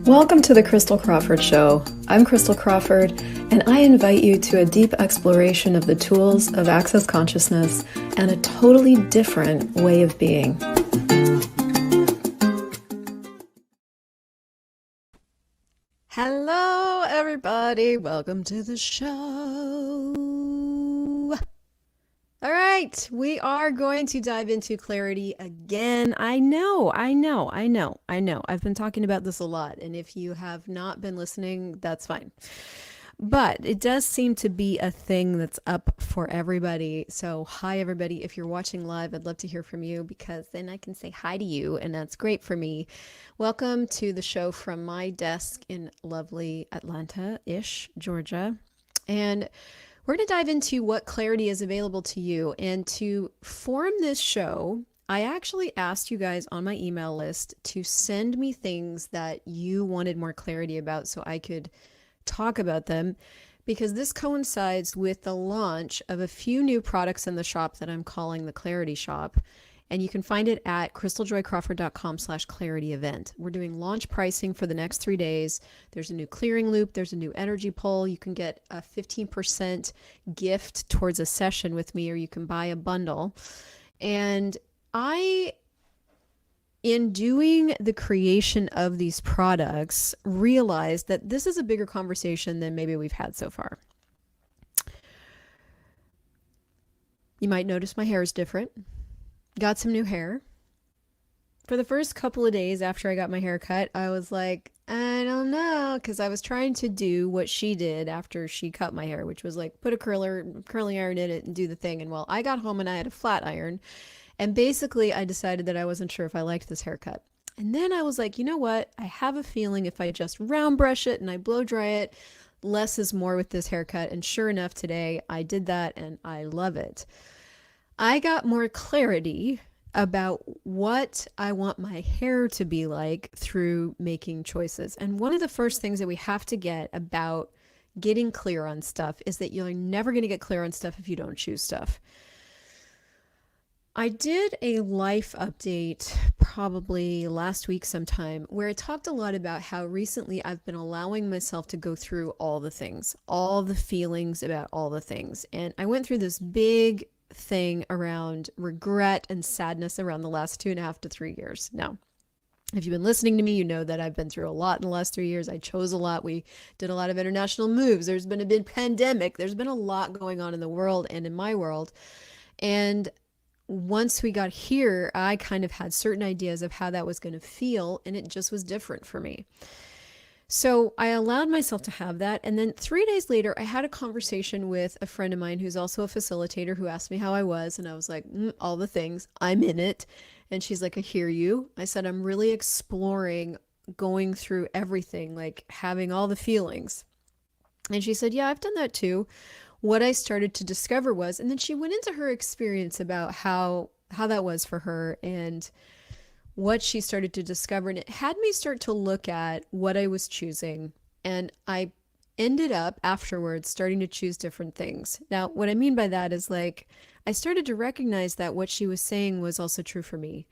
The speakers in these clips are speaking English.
Welcome to the Crystal Crawford Show. I'm Crystal Crawford, and I invite you to a deep exploration of the tools of access consciousness and a totally different way of being. Hello, everybody. Welcome to the show. All right, we are going to dive into clarity again. I know. I've been talking about this a lot, and if you have not been listening, that's fine. But it does seem to be a thing that's up for everybody. So, hi, everybody. If you're watching live, I'd love to hear from you because then I can say hi to you, and that's great for me. Welcome to the show from my desk in lovely Atlanta-ish, Georgia. And we're going to dive into what clarity is available to you. And to form this show, I actually asked you guys on my email list to send me things that you wanted more clarity about so I could talk about them, because this coincides with the launch of a few new products in the shop that I'm calling the Clarity Shop. And you can find it at crystaljoycrawford.com/clarity event. We're doing launch pricing for the next 3 days. There's a new clearing loop. There's a new energy pull. You can get a 15% gift towards a session with me, or you can buy a bundle. And in doing the creation of these products, realized that this is a bigger conversation than maybe we've had so far. You might notice my hair is different. Got some new hair. For the first couple of days after I got my hair cut, I was like, I don't know, because I was trying to do what she did after she cut my hair, which was like put a curling iron in it and do the thing. And well, I got home and I had a flat iron. And basically, I decided that I wasn't sure if I liked this haircut. And then I was like, you know what? I have a feeling if I just round brush it and I blow dry it, less is more with this haircut. And sure enough, today I did that and I love it. I got more clarity about what I want my hair to be like through making choices. And one of the first things that we have to get about getting clear on stuff is that you're never going to get clear on stuff if you don't choose stuff. I did a life update probably last week sometime where I talked a lot about how recently I've been allowing myself to go through all the things, all the feelings about all the things. And I went through this big thing around regret and sadness around the last 2.5 to 3 years. Now, if you've been listening to me, you know that I've been through a lot in the last 3 years. I chose a lot. We did a lot of international moves. There's been a big pandemic. There's been a lot going on in the world and in my world. And once we got here, I kind of had certain ideas of how that was going to feel, and it just was different for me. So I allowed myself to have that. And then 3 days later, I had a conversation with a friend of mine who's also a facilitator who asked me how I was. And I was like, all the things, I'm in it. And she's like, I hear you. I said, I'm really exploring going through everything, like having all the feelings. And she said, yeah, I've done that too. What I started to discover was, and then she went into her experience about how that was for her and what she started to discover. And it had me start to look at what I was choosing. And I ended up afterwards starting to choose different things. Now, what I mean by that is like, I started to recognize that what she was saying was also true for me.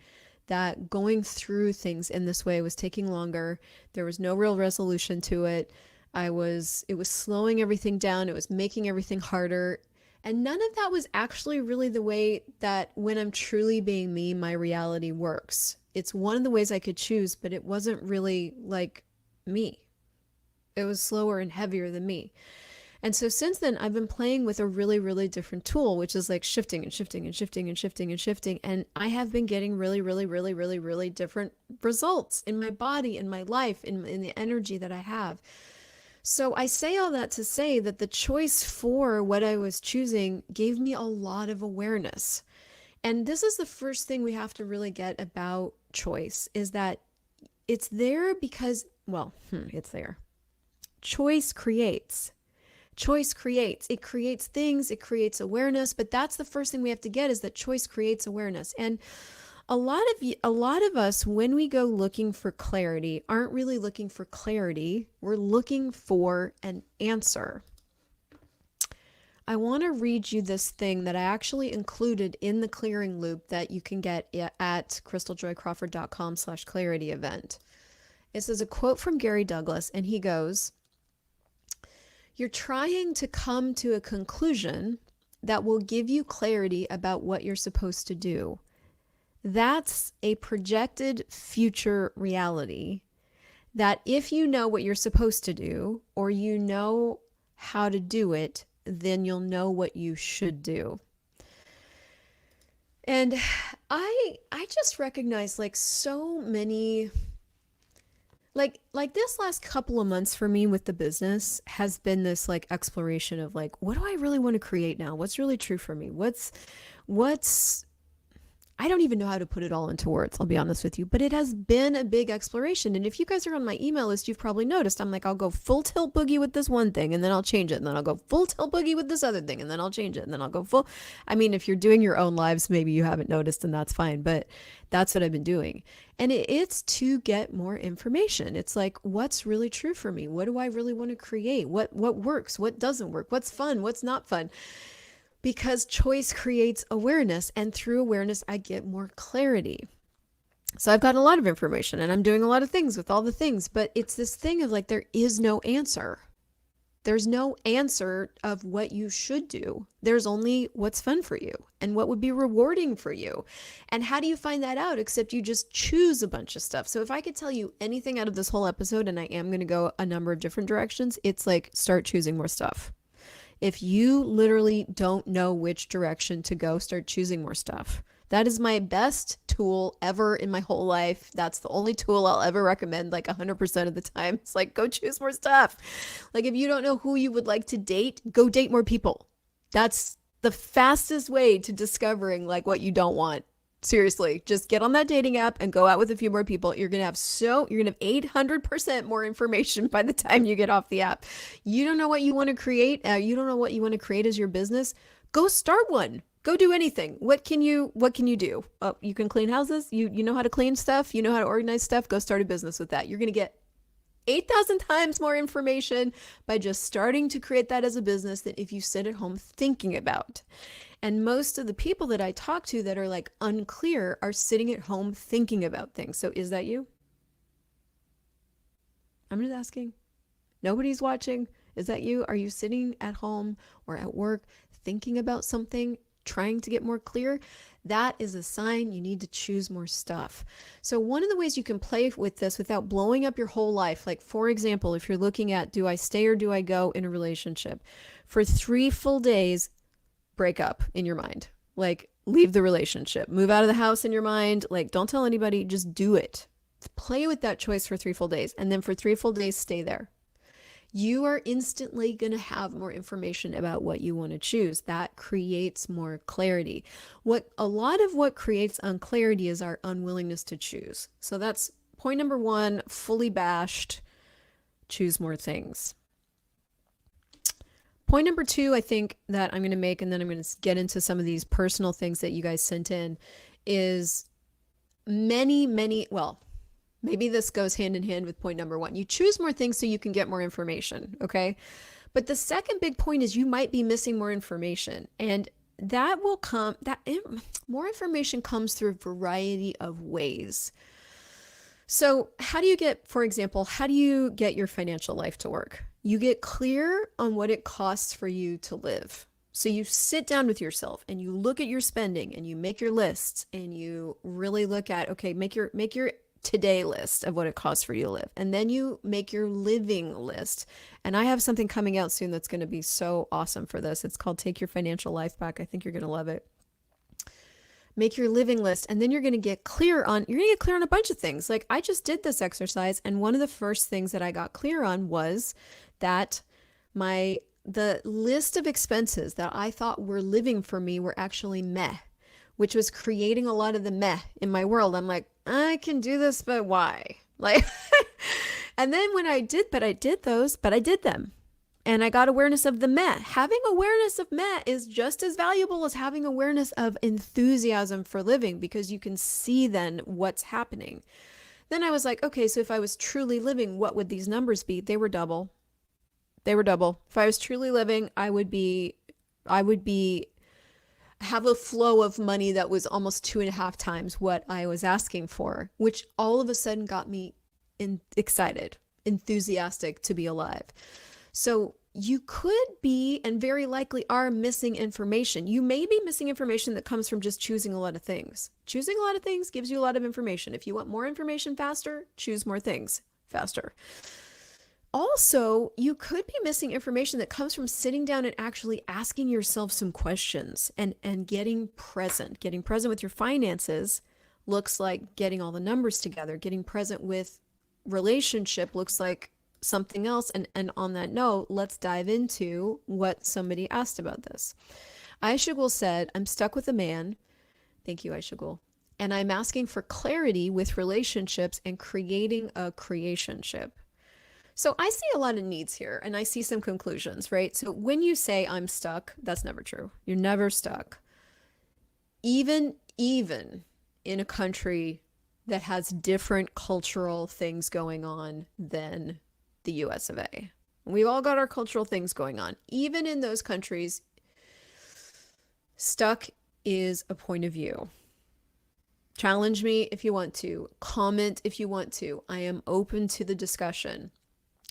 That going through things in this way was taking longer. There was no real resolution to it. It was slowing everything down. It was making everything harder. And none of that was actually really the way that when I'm truly being me, my reality works. It's one of the ways I could choose, but it wasn't really like me. It was slower and heavier than me. And so since then, I've been playing with a really, really different tool, which is like shifting and shifting and shifting and shifting and shifting. And I have been getting really, really, really, really, really different results in my body, in my life, in the energy that I have. So I say all that to say that the choice for what I was choosing gave me a lot of awareness. And this is the first thing we have to really get about choice, is that it's there because, it's there. Choice creates. Choice creates. It creates things, it creates awareness, but that's the first thing we have to get, is that choice creates awareness. And a lot of us, when we go looking for clarity, aren't really looking for clarity. We're looking for an answer. I want to read you this thing that I actually included in the clearing loop that you can get at crystaljoycrawford.com/clarity event. This is a quote from Gary Douglas, and he goes, "You're trying to come to a conclusion that will give you clarity about what you're supposed to do. That's a projected future reality that if you know what you're supposed to do or you know how to do it, then you'll know what you should do." And I just recognize like so many like this last couple of months for me with the business has been this like exploration of like, what do I really want to create now? What's really true for me? What's I don't even know how to put it all into words, I'll be honest with you, but it has been a big exploration. And if you guys are on my email list, you've probably noticed I'm like, I'll go full tilt boogie with this one thing and then I'll change it. And then I'll go full tilt boogie with this other thing and then I'll change it. And then I'll go full. I mean, if you're doing your own lives, maybe you haven't noticed and that's fine, but that's what I've been doing. And it's to get more information. It's like, what's really true for me? What do I really want to create? What works? What doesn't work? What's fun? What's not fun? Because choice creates awareness, and through awareness, I get more clarity. So I've got a lot of information and I'm doing a lot of things with all the things, but it's this thing of like, there is no answer. There's no answer of what you should do. There's only what's fun for you and what would be rewarding for you. And how do you find that out except you just choose a bunch of stuff? So if I could tell you anything out of this whole episode, and I am going to go a number of different directions, it's like start choosing more stuff. If you literally don't know which direction to go, start choosing more stuff. That is my best tool ever in my whole life. That's the only tool I'll ever recommend, like 100% of the time. It's like, go choose more stuff. Like if you don't know who you would like to date, go date more people. That's the fastest way to discovering like what you don't want. Seriously, just get on that dating app and go out with a few more people. You're going to have 800% more information by the time you get off the app. You don't know what you want to create. You don't know what you want to create as your business. Go start one. Go do anything. What can you do? Oh, you can clean houses. You know how to clean stuff. You know how to organize stuff. Go start a business with that. You're going to get 8,000 times more information by just starting to create that as a business than if you sit at home thinking about. And most of the people that I talk to that are like unclear are sitting at home thinking about things. So is that you? I'm just asking. Nobody's watching. Is that you? Are you sitting at home or at work thinking about something, trying to get more clear? That is a sign you need to choose more stuff. So one of the ways you can play with this without blowing up your whole life, like for example, if you're looking at, do I stay or do I go in a relationship? For 3 full days, break up in your mind. Like leave the relationship, move out of the house in your mind. Like don't tell anybody, just do it. Play with that choice for 3 full days. And then for 3 full days, stay there. You are instantly going to have more information about what you want to choose. That creates more clarity. A lot of what creates unclarity is our unwillingness to choose. So that's point number 1, fully bashed, choose more things. Point number 2, I think that I'm going to make, and then I'm going to get into some of these personal things that you guys sent in, is well, maybe this goes hand in hand with point number 1. You choose more things so you can get more information, okay? But the second big point is you might be missing more information. And that will come, more information comes through a variety of ways. So how do you get, for example, how do you get your financial life to work? You get clear on what it costs for you to live. So you sit down with yourself and you look at your spending and you make your lists and you really look at, okay, make your today list of what it costs for you to live. And then you make your living list. And I have something coming out soon that's going to be so awesome for this. It's called Take Your Financial Life Back. I think you're going to love it. Make your living list, and then you're going to get clear on a bunch of things. Like I just did this exercise, and one of the first things that I got clear on was that the list of expenses that I thought were living for me were actually meh, which was creating a lot of the meh in my world. I'm like, I can do this, but why? Like, and then when I did them. And I got awareness of the meh. Having awareness of meh is just as valuable as having awareness of enthusiasm for living, because you can see then what's happening. Then I was like, okay, so if I was truly living, what would these numbers be? They were double. If I was truly living, I would have a flow of money that was almost 2.5 times what I was asking for, which all of a sudden got me excited, enthusiastic to be alive. So you could be, and very likely are, missing information. You may be missing information that comes from just choosing a lot of things. Choosing a lot of things gives you a lot of information. If you want more information faster, choose more things faster. Also, you could be missing information that comes from sitting down and actually asking yourself some questions and getting present. Getting present with your finances looks like getting all the numbers together. Getting present with relationship looks like something else. And on that note, let's dive into what somebody asked about this. Aishagul said, I'm stuck with a man. Thank you, Aishagul. And I'm asking for clarity with relationships and creating a creationship. So I see a lot of needs here and I see some conclusions, right? So when you say I'm stuck, that's never true. You're never stuck. Even in a country that has different cultural things going on than the US of A. We've all got our cultural things going on. Even in those countries, stuck is a point of view. Challenge me if you want to. Comment if you want to. I am open to the discussion.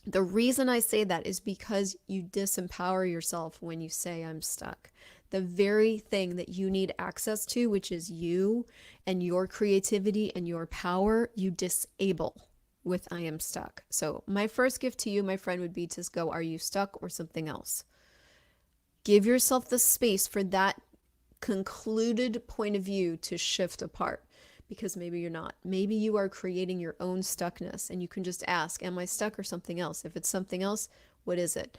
The reason I say that is because you disempower yourself when you say I'm stuck. The very thing that you need access to, which is you and your creativity and your power, you disable with I am stuck. So my first gift to you, my friend, would be to go, are you stuck or something else? Give yourself the space for that concluded point of view to shift apart. Because maybe you're not. Maybe you are creating your own stuckness and you can just ask, am I stuck or something else? If it's something else, what is it?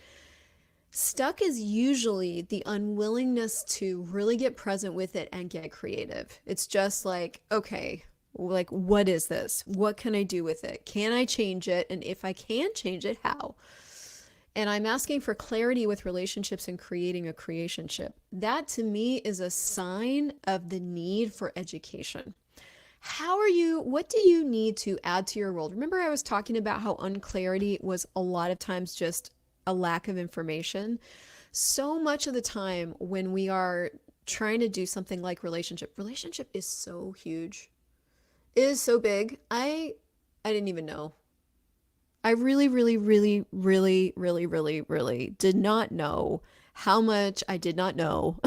Stuck is usually the unwillingness to really get present with it and get creative. It's just like, okay, like, what is this? What can I do with it? Can I change it? And if I can change it, how? And I'm asking for clarity with relationships and creating a creationship. That to me is a sign of the need for education. What do you need to add to your world? Remember I was talking about how unclarity was a lot of times just a lack of information. So much of the time when we are trying to do something like relationship is so huge. It is so big. I didn't even know. I really, really, really, really, really, really, really did not know how much I did not know,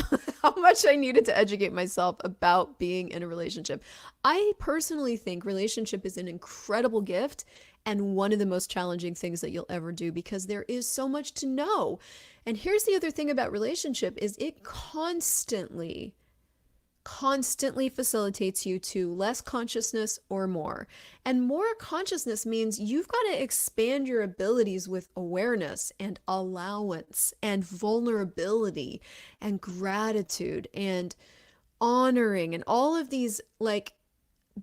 how much I needed to educate myself about being in a relationship. I personally think relationship is an incredible gift and one of the most challenging things that you'll ever do because there is so much to know. And here's the other thing about relationship is it constantly facilitates you to less consciousness or more. And more consciousness means you've got to expand your abilities with awareness and allowance and vulnerability and gratitude and honoring and all of these like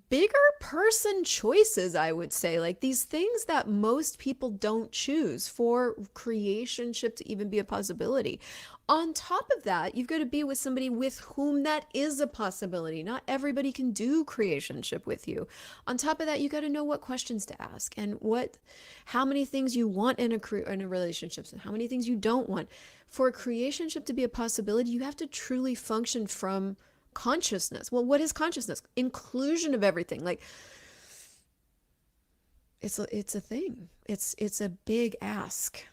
bigger person choices, I would say, like these things that most people don't choose for creationship to even be a possibility. On top of that, you've got to be with somebody with whom that is a possibility. Not everybody can do creationship with you. On top of that, you got to know what questions to ask and how many things you want in a relationship and how many things you don't want. For creationship to be a possibility, you have to truly function from consciousness. Well, what is consciousness? Inclusion of everything. Like it's a thing. It's a big ask.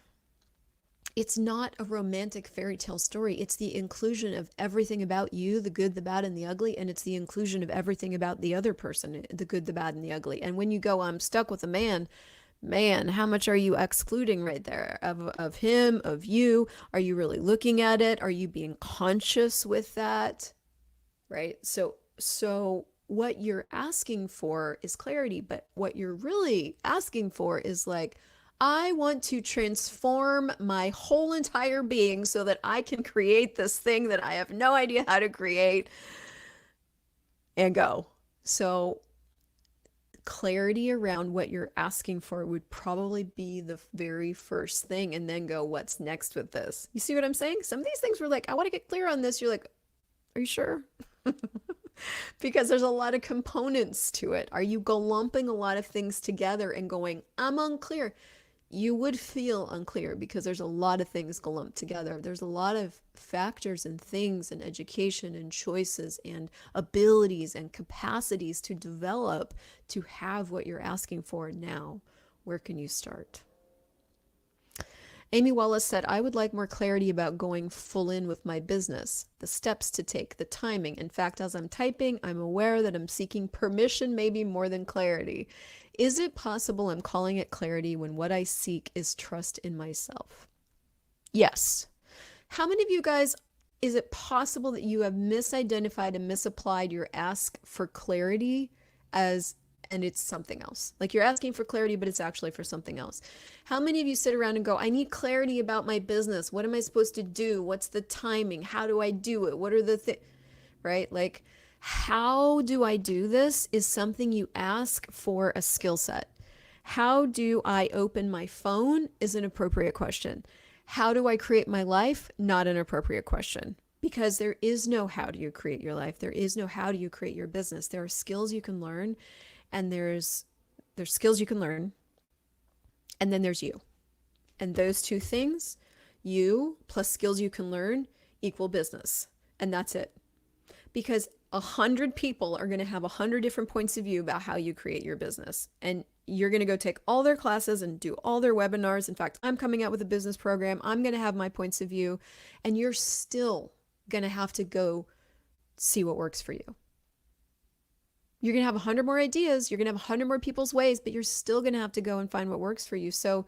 It's not a romantic fairy tale story. It's the inclusion of everything about you, the good, the bad, and the ugly, and it's the inclusion of everything about the other person, the good, the bad, and the ugly. And when you go, I'm stuck with a man, how much are you excluding right there of him, of you? Are you really looking at it? Are you being conscious with that? Right? So what you're asking for is clarity, but what you're really asking for is like, I want to transform my whole entire being so that I can create this thing that I have no idea how to create and go. So clarity around what you're asking for would probably be the very first thing, and then go, what's next with this? You see what I'm saying? Some of these things were like, I want to get clear on this. You're like, are you sure? Because there's a lot of components to it. Are you lumping a lot of things together and going, I'm unclear? you would feel unclear because there's a lot of things lumped together. There's a lot of factors and things and education and choices and abilities and capacities to develop to have what you're asking for now. Where can you start? Amy Wallace said, I would like more clarity about going full in with my business, the steps to take, the timing. In fact, as I'm typing, I'm aware that I'm seeking permission, maybe more than clarity. Is it possible I'm calling it clarity when what I seek is trust in myself? Yes. How many of you guys, is it possible that you have misidentified and misapplied your ask for clarity as, and it's something else? Like you're asking for clarity, but it's actually for something else. How many of you sit around and go, I need clarity about my business. What am I supposed to do? What's the timing? How do I do it? What are the things, right? Like, how do I do this is something you ask for a skill set. How do I open my phone is an appropriate question. How do I create my life? Not an appropriate question. Because there is no how do you create your life. There is no how do you create your business. There are skills you can learn, and there's skills you can learn, and then there's you. And those two things, you plus skills you can learn, equal business. And that's it. Because 100 people are going to have 100 different points of view about how you create your business. And you're going to go take all their classes and do all their webinars. In fact, I'm coming out with a business program. I'm going to have my points of view. And you're still going to have to go see what works for you. You're going to have 100 more ideas. You're going to have 100 more people's ways, but you're still going to have to go and find what works for you. So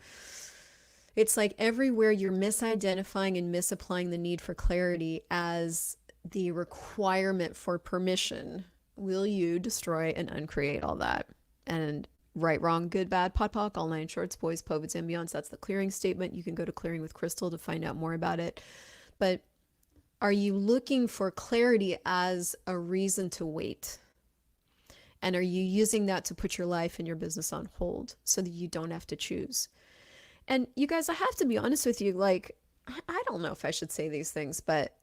it's like everywhere you're misidentifying and misapplying the need for clarity as the requirement for permission, will you destroy and uncreate all that? And right, wrong, good, bad, pot, pock, all nine shorts, boys, povits, and beyonds. That's the clearing statement. You can go to Clearing with Crystal to find out more about it. But are you looking for clarity as a reason to wait? And are you using that to put your life and your business on hold so that you don't have to choose? And you guys, I have to be honest with you, like, I don't know if I should say these things, but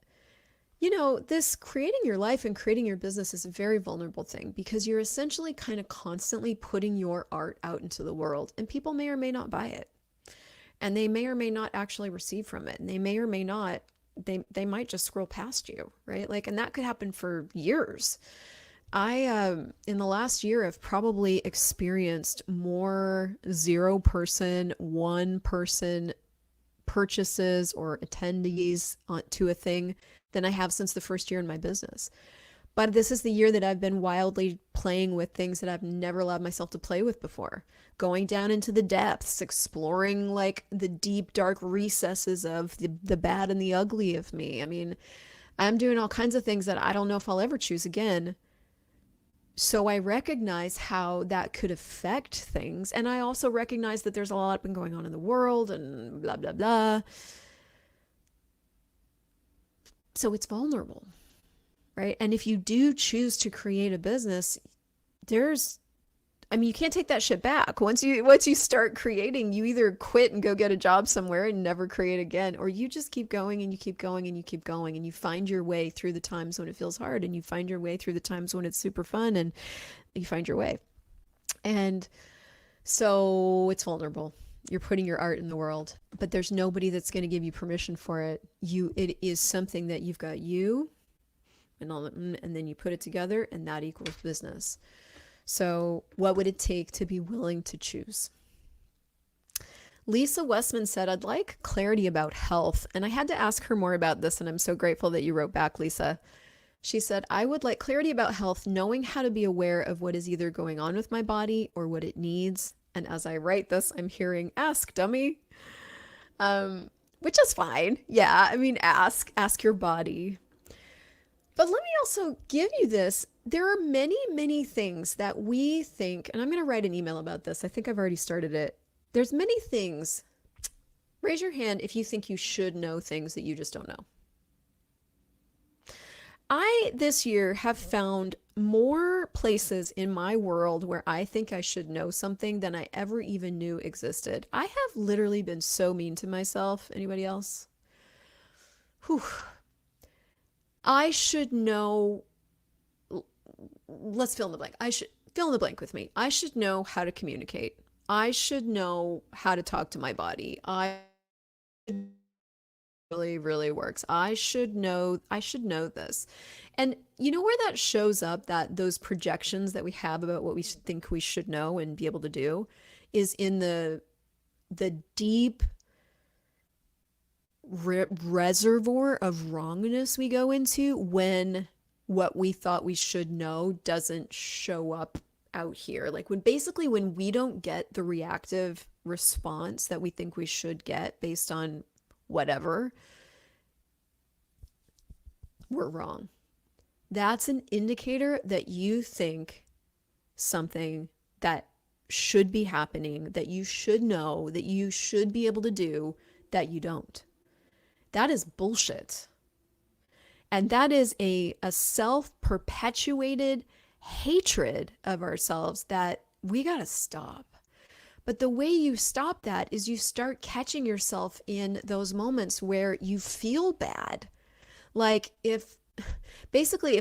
you know, this creating your life and creating your business is a very vulnerable thing because you're essentially kind of constantly putting your art out into the world, and people may or may not buy it, and they may or may not actually receive from it, and they may or may not, they might just scroll past you, right? Like, and that could happen for years. In the last year, I've probably experienced more 0-person, 1-person purchases or attendees to a thing than I have since the first year in my business. But this is the year that I've been wildly playing with things that I've never allowed myself to play with before. Going down into the depths, exploring like the deep, dark recesses of the bad and the ugly of me. I mean, I'm doing all kinds of things that I don't know if I'll ever choose again. So I recognize how that could affect things. And I also recognize that there's a lot been going on in the world and blah, blah, blah. So it's vulnerable, right? And if you do choose to create a business, you can't take that shit back. Once you start creating, you either quit and go get a job somewhere and never create again, or you just keep going and you keep going and you keep going and you find your way through the times when it feels hard, and you find your way through the times when it's super fun, and you find your way. And so it's vulnerable. You're putting your art in the world, but there's nobody that's going to give you permission for it. It is something that you've got you and all that, and then you put it together, and that equals business. So what would it take to be willing to choose? Lisa Westman said, I'd like clarity about health. And I had to ask her more about this, and I'm so grateful that you wrote back, Lisa. She said, I would like clarity about health, knowing how to be aware of what is either going on with my body or what it needs. And as I write this, I'm hearing, ask, dummy. Which is fine. Yeah, I mean, ask your body. But let me also give you this. There are many, many things that we think, and I'm going to write an email about this. I think I've already started it. There's many things. Raise your hand if you think you should know things that you just don't know. I, this year, have found more places in my world where I think I should know something than I ever even knew existed. I have literally been so mean to myself. Anybody else? Whew. I should know, let's fill in the blank. I should fill in the blank with me. I should know how to communicate. I should know how to talk to my body. I really, really works. I should know this. And you know where that shows up, that those projections that we have about what we think we should know and be able to do is in the deep reservoir of wrongness we go into when what we thought we should know doesn't show up out here. Like when we don't get the reactive response that we think we should get based on whatever, we're wrong. That's an indicator that you think something that should be happening, that you should know, that you should be able to do, that you don't. That is bullshit. And that is a self perpetuated hatred of ourselves that we got to stop. But the way you stop that is you start catching yourself in those moments where you feel bad. Like if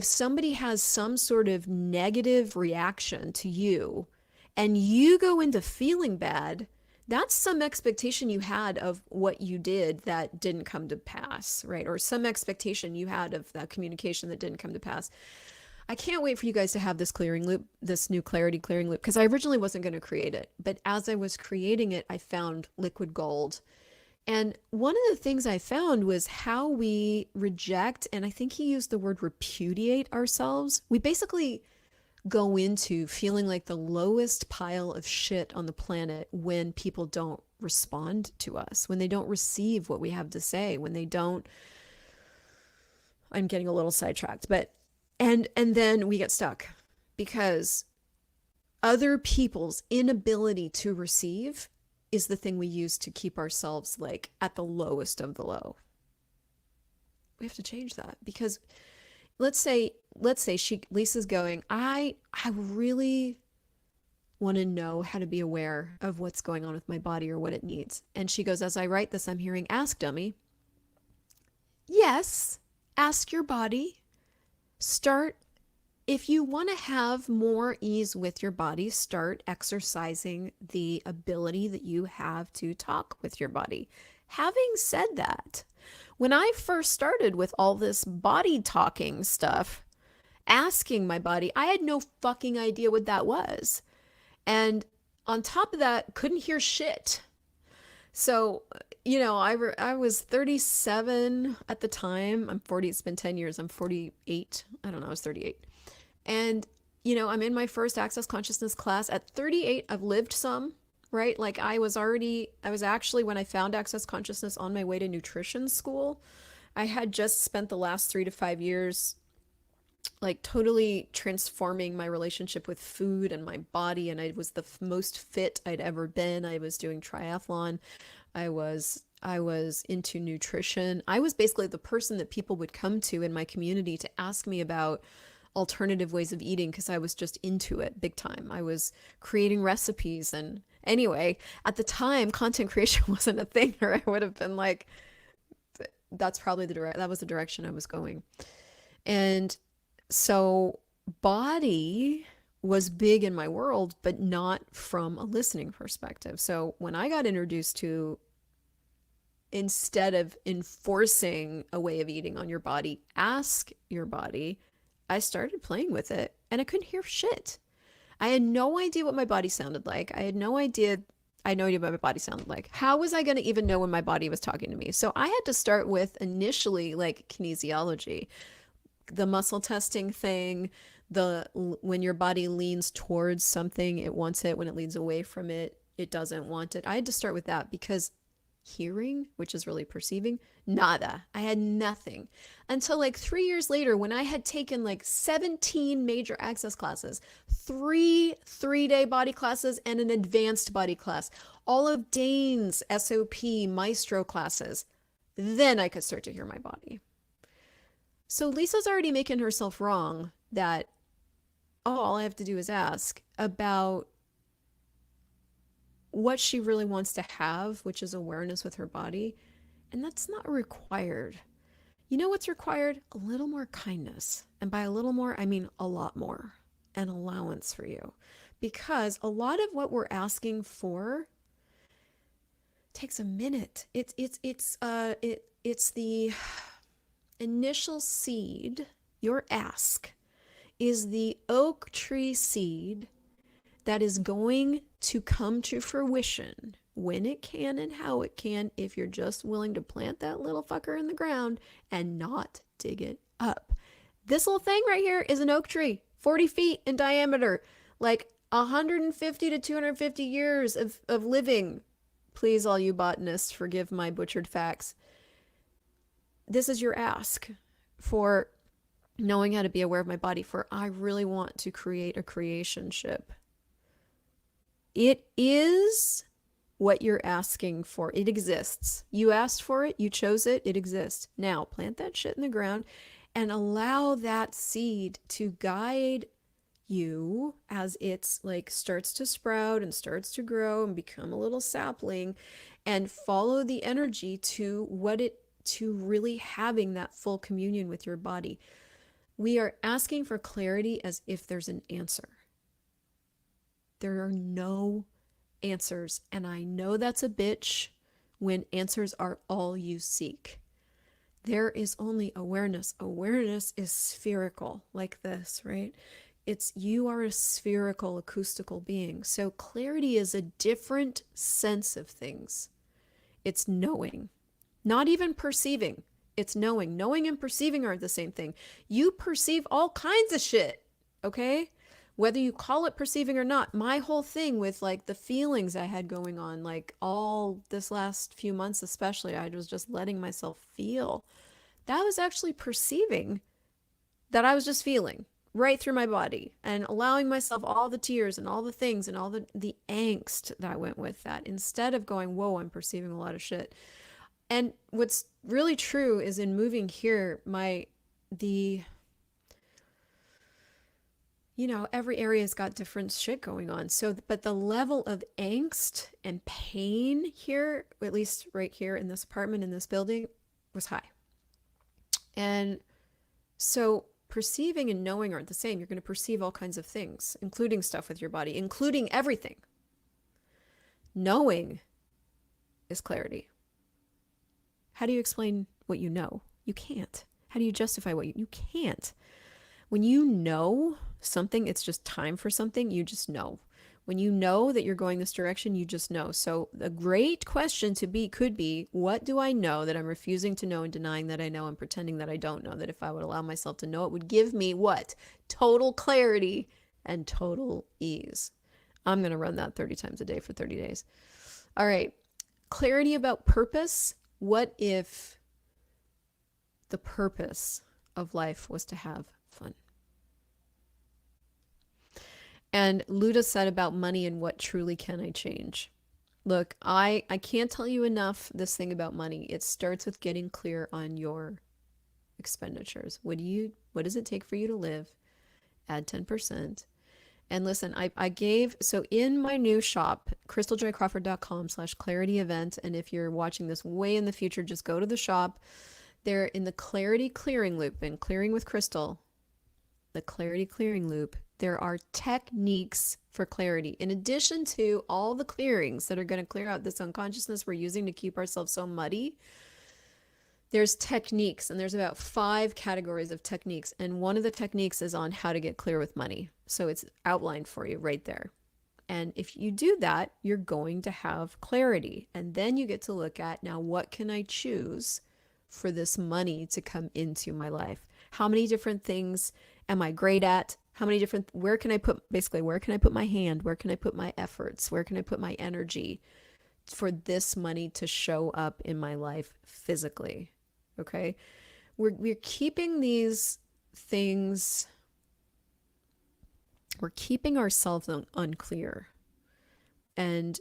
somebody has some sort of negative reaction to you and you go into feeling bad, that's some expectation you had of what you did that didn't come to pass, right? Or some expectation you had of that communication that didn't come to pass. I can't wait for you guys to have this clearing loop, this new clarity clearing loop, because I originally wasn't going to create it. But as I was creating it, I found liquid gold. And one of the things I found was how we reject, and I think he used the word repudiate ourselves. We basically go into feeling like the lowest pile of shit on the planet when people don't respond to us, when they don't receive what we have to say, when they don't. I'm getting a little sidetracked, but and then we get stuck because other people's inability to receive is the thing we use to keep ourselves like at the lowest of the low. We have to change that because let's say Lisa's going, I really want to know how to be aware of what's going on with my body or what it needs. And she goes, as I write this, I'm hearing ask dummy. Yes, ask your body. Start If you want to have more ease with your body, start exercising the ability that you have to talk with your body. Having said that, when I first started with all this body talking stuff, asking my body, I had no fucking idea what that was. And on top of that, couldn't hear shit. So, I was 37 at the time. I'm 40. It's been 10 years. I'm 48. I don't know. I was 38. And, I'm in my first Access Consciousness class. At 38, I've lived some, right? Like I was actually, when I found Access Consciousness, on my way to nutrition school. I had just spent the last 3 to 5 years like totally transforming my relationship with food and my body. And I was the most fit I'd ever been. I was doing triathlon. I was into nutrition. I was basically the person that people would come to in my community to ask me about alternative ways of eating because I was just into it big time. I was creating recipes. And anyway, at the time, content creation wasn't a thing, or I would have been like, that was the direction I was going. And so body was big in my world, but not from a listening perspective. So when I got introduced to, instead of enforcing a way of eating on your body, ask your body, I started playing with it and I couldn't hear shit. I had no idea what my body sounded like. I had no idea. I had no idea what my body sounded like. How was I going to even know when my body was talking to me? So I had to start with initially like kinesiology, the muscle testing thing, when your body leans towards something, it wants it. When it leans away from it, it doesn't want it. I had to start with that because hearing, which is really perceiving, nada. I had nothing until like 3 years later when I had taken like 17 major access classes, three 3-day body classes, and an advanced body class, all of Dane's SOP Maestro classes. Then I could start to hear my body. So Lisa's already making herself wrong that, oh, all I have to do is ask about what she really wants to have, which is awareness with her body. And that's not required. You know what's required? A little more kindness. And by a little more, I mean a lot more. An allowance for you. because a lot of what we're asking for takes a minute. It's the initial seed. Your ask is the oak tree seed that is going to come to fruition when it can and how it can, if you're just willing to plant that little fucker in the ground and not dig it up. This little thing right here is an oak tree, 40 feet in diameter, like 150 to 250 years of living. Please, all you botanists, forgive my butchered facts. This is your ask for knowing how to be aware of my body, for I really want to create a creationship. It is what you're asking for. It exists. You asked for it, you chose it, it exists. Now, plant that shit in the ground and allow that seed to guide you as it's like starts to sprout and starts to grow and become a little sapling, and follow the energy to really having that full communion with your body. We are asking for clarity as if there's an answer. There are no answers. And I know that's a bitch when answers are all you seek. There is only awareness. Awareness is spherical, like this, right? You are a spherical acoustical being. So clarity is a different sense of things. It's knowing, not even perceiving. It's knowing. Knowing and perceiving aren't the same thing. You perceive all kinds of shit, okay? Whether you call it perceiving or not. My whole thing with like the feelings I had going on, like all this last few months especially, I was just letting myself feel. That was actually perceiving that I was just feeling right through my body and allowing myself all the tears and all the things and all the angst that went with that, instead of going, whoa, I'm perceiving a lot of shit. And what's really true is in moving here, every area's got different shit going on. So, but the level of angst and pain here, at least right here in this apartment, in this building, was high. And so perceiving and knowing aren't the same. You're going to perceive all kinds of things, including stuff with your body, including everything. Knowing is clarity. How do you explain what you know? You can't. How do you justify what you can't? When you know something, it's just time for something, you just know. When you know that you're going this direction, you just know. So a great question could be, what do I know that I'm refusing to know and denying that I know and pretending that I don't know, that if I would allow myself to know, it would give me what? Total clarity and total ease. I'm going to run that 30 times a day for 30 days. All right. Clarity about purpose. What if the purpose of life was to have fun? And Luda said about money and what truly can I change? Look, I can't tell you enough this thing about money. It starts with getting clear on your expenditures. What does it take for you to live? Add 10%. And listen, so in my new shop, crystaljoycrawford.com/clarity event. And if you're watching this way in the future, just go to the shop. They're in the clarity clearing loop, and clearing with Crystal, the clarity clearing loop. There are techniques for clarity. In addition to all the clearings that are going to clear out this unconsciousness we're using to keep ourselves so muddy, there's techniques, and there's about 5 categories of techniques. And one of the techniques is on how to get clear with money. So it's outlined for you right there. And if you do that, you're going to have clarity. And then you get to look at, now, what can I choose for this money to come into my life? How many different things am I great at? Where can I put my hand? Where can I put my efforts? Where can I put my energy for this money to show up in my life physically? Okay. We're keeping these things, we're keeping ourselves unclear, and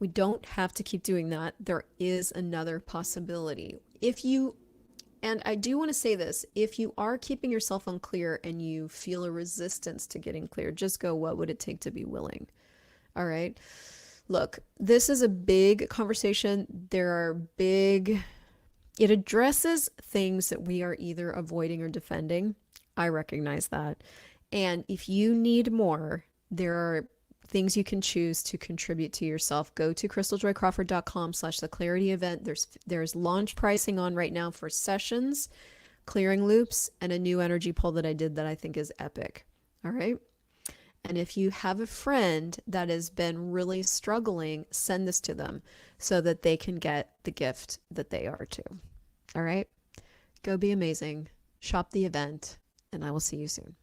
we don't have to keep doing that. There is another possibility. And I do want to say this, if you are keeping yourself unclear and you feel a resistance to getting clear, just go, what would it take to be willing? All right. Look, this is a big conversation. It addresses things that we are either avoiding or defending. I recognize that. And if you need more, there are things you can choose to contribute to yourself. Go to crystaljoycrawford.com/the clarity event. There's launch pricing on right now for sessions, clearing loops, and a new energy pull that I did that I think is epic. All right. And if you have a friend that has been really struggling, send this to them so that they can get the gift that they are too. All right. Go be amazing. Shop the event, and I will see you soon.